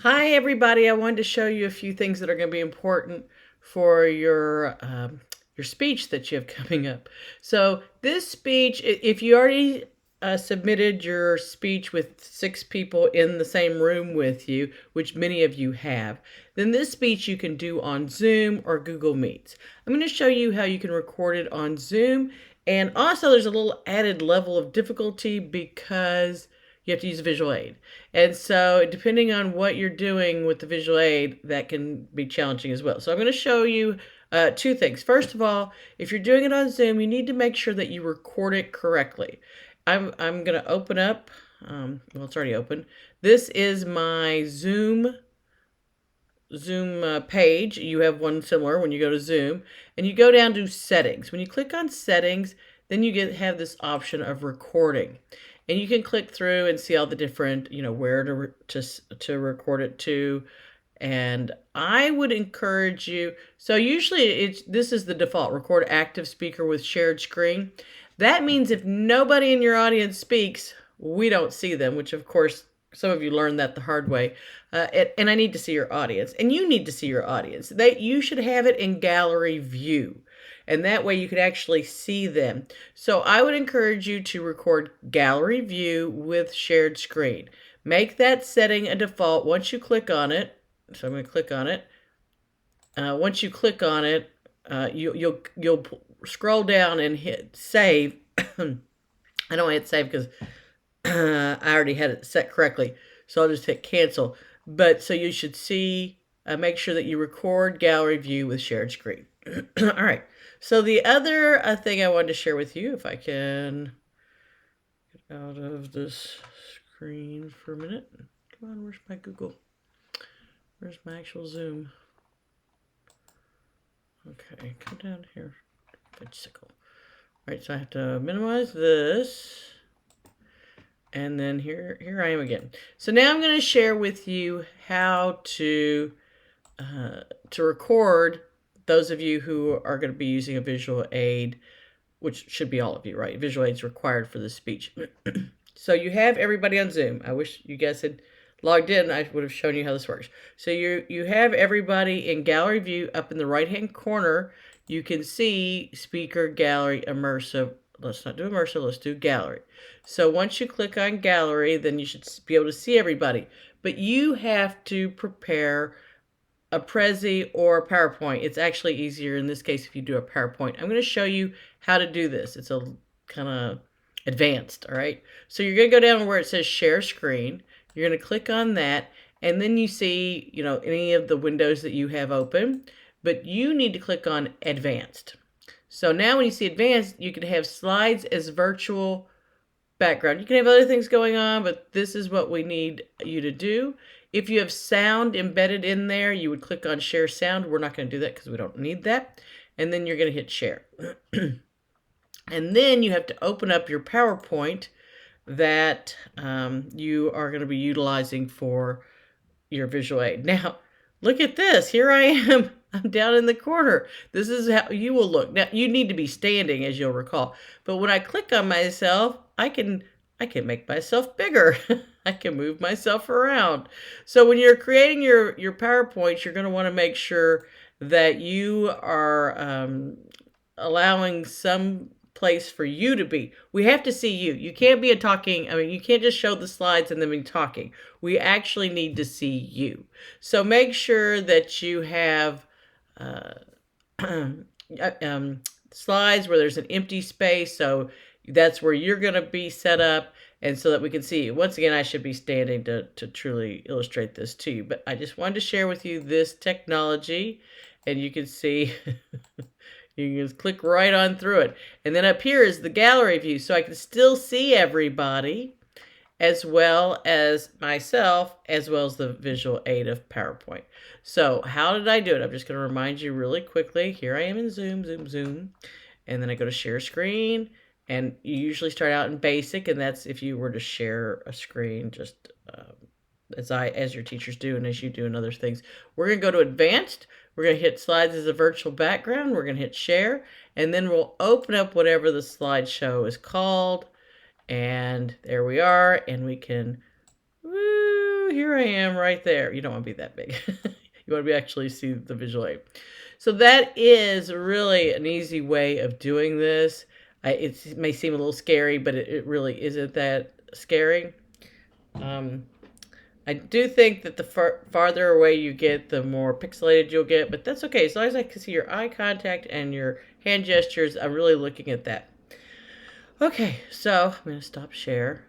Hi, everybody. I wanted to show you a few things that are going to be important for your speech that you have coming up. So this speech, if you already submitted your speech with 6 people in the same room with you, which many of you have, then this speech you can do on Zoom or Google Meets. I'm going to show you how you can record it on Zoom. And also there's a little added level of difficulty because you have to use a visual aid. And so, depending on what you're doing with the visual aid, that can be challenging as well. So, I'm going to show you 2 things. First of all, if you're doing it on Zoom, you need to make sure that you record it correctly. I'm going to open up, well, it's already open. This is my Zoom page. You have one similar when you go to Zoom, and you go down to settings. When you click on settings, then you have this option of recording, and you can click through and see all the different, where to record it to. And I would encourage you. So usually this is the default: record active speaker with shared screen. That means if nobody in your audience speaks, we don't see them, which of course some of you learned that the hard way. And I need to see your audience, and you need to see your audience. You should have it in gallery view, and that way you could actually see them. So I would encourage you to record gallery view with shared screen. Make that setting a default once you click on it. So I'm going to click on it. Once you click on it, you'll scroll down and hit save. I don't hit save because I already had it set correctly, so I'll just hit cancel. But so you should see, make sure that you record gallery view with shared screen. All right. So the other thing I wanted to share with you, if I can get out of this screen for a minute. Come on, where's my Google? Where's my actual Zoom? Okay, come down here. Fudgesicle. All right, so I have to minimize this. And then here I am again. So now I'm going to share with you how to record those of you who are going to be using a visual aid, which should be all of you, right? Visual aid is required for this speech. So you have everybody on Zoom. I wish you guys had logged in. I would have shown you how this works. So you have everybody in gallery view. Up in the right-hand corner, you can see speaker, gallery, immersive. Let's not do immersive, let's do gallery. So once you click on gallery, then you should be able to see everybody. But you have to prepare a Prezi or a PowerPoint. It's actually easier in this case if you do a PowerPoint. I'm going to show you how to do this. It's a kind of advanced, all right? So you're going to go down where it says share screen. You're going to click on that, and then you see, any of the windows that you have open, but you need to click on advanced. So now when you see advanced, you can have slides as virtual background. You can have other things going on, but this is what we need you to do. If you have sound embedded in there, you would click on share sound. We're not going to do that because we don't need that. And then you're going to hit share. And then you have to open up your PowerPoint that you are going to be utilizing for your visual aid. Now, look at this. Here I am. I'm down in the corner. This is how you will look. Now, you need to be standing, as you'll recall. But when I click on myself, I can make myself bigger. I can move myself around. So when you're creating your PowerPoints, you're going to want to make sure that you are allowing some place for you to be. We have to see you. You can't be you can't just show the slides and then be talking. We actually need to see you. So make sure that you have slides where there's an empty space. So that's where you're going to be set up, and so that we can see you. Once again, I should be standing to truly illustrate this to you, but I just wanted to share with you this technology, and you can see you can just click right on through it. And then up here is the gallery view, so I can still see everybody, as well as myself, as well as the visual aid of PowerPoint. So how did I do it? I'm just going to remind you really quickly. Here I am in Zoom, and then I go to share screen. And you usually start out in basic, and that's if you were to share a screen, just as your teachers do and as you do in other things. We're going to go to advanced. We're going to hit slides as a virtual background. We're going to hit share, and then we'll open up whatever the slideshow is called. And there we are, and we can here I am right there. You don't want to be that big. You want to be actually see the visual aid. So that is really an easy way of doing this. It may seem a little scary, but it really isn't that scary. I do think that the farther away you get, the more pixelated you'll get, but that's okay. As long as I can see your eye contact and your hand gestures, I'm really looking at that. Okay, so I'm going to stop share.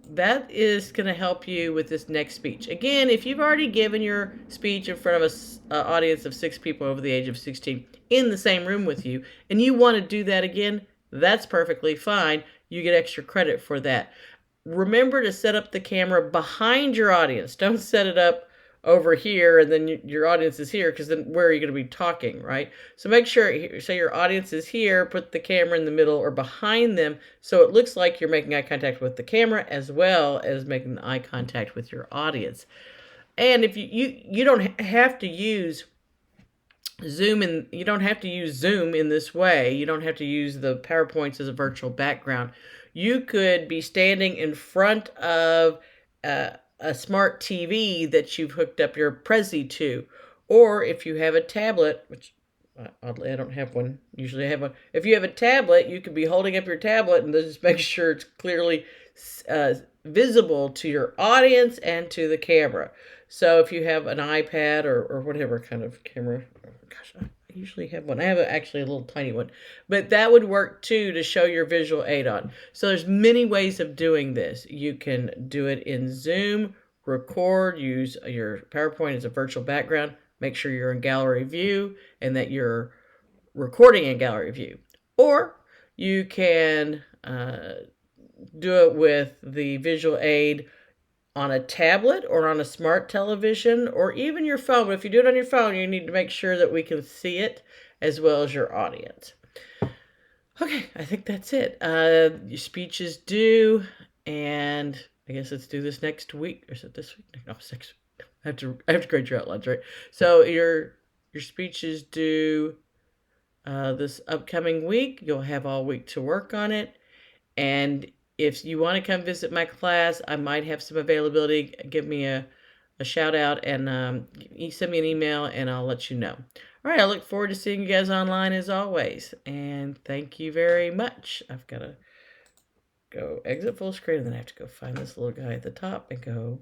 That is going to help you with this next speech. Again, if you've already given your speech in front of an audience of 6 people over the age of 16 in the same room with you, and you want to do that again, that's perfectly fine. You get extra credit for that. Remember to set up the camera behind your audience. Don't set it up over here and then your audience is here, because then where are you going to be talking, right? So make sure, say your audience is here, put the camera in the middle or behind them so it looks like you're making eye contact with the camera as well as making eye contact with your audience. And if you don't have to use Zoom, and you don't have to use Zoom in this way. You don't have to use the PowerPoints as a virtual background. You could be standing in front of a smart TV that you've hooked up your Prezi to. Or if you have a tablet, which oddly I don't have one, usually I have one. If you have a tablet, you could be holding up your tablet and just make sure it's clearly visible to your audience and to the camera. So if you have an iPad or whatever kind of camera, gosh, I usually have one. I have actually a little tiny one, but that would work too to show your visual aid on. So there's many ways of doing this. You can do it in Zoom, record, use your PowerPoint as a virtual background, make sure you're in gallery view and that you're recording in gallery view. Or you can do it with the visual aid on a tablet or on a smart television or even your phone. But if you do it on your phone, you need to make sure that we can see it as well as your audience. Okay, I think that's it. Your speech is due, and I guess let's do this next week. Or is it this week? No, it's next week. I have to grade your outlines, right? So your speech is due this upcoming week. You'll have all week to work on it. And if you want to come visit my class, I might have some availability. Give me a shout out and send me an email and I'll let you know. All right, I look forward to seeing you guys online as always. And thank you very much. I've got to go exit full screen and then I have to go find this little guy at the top and go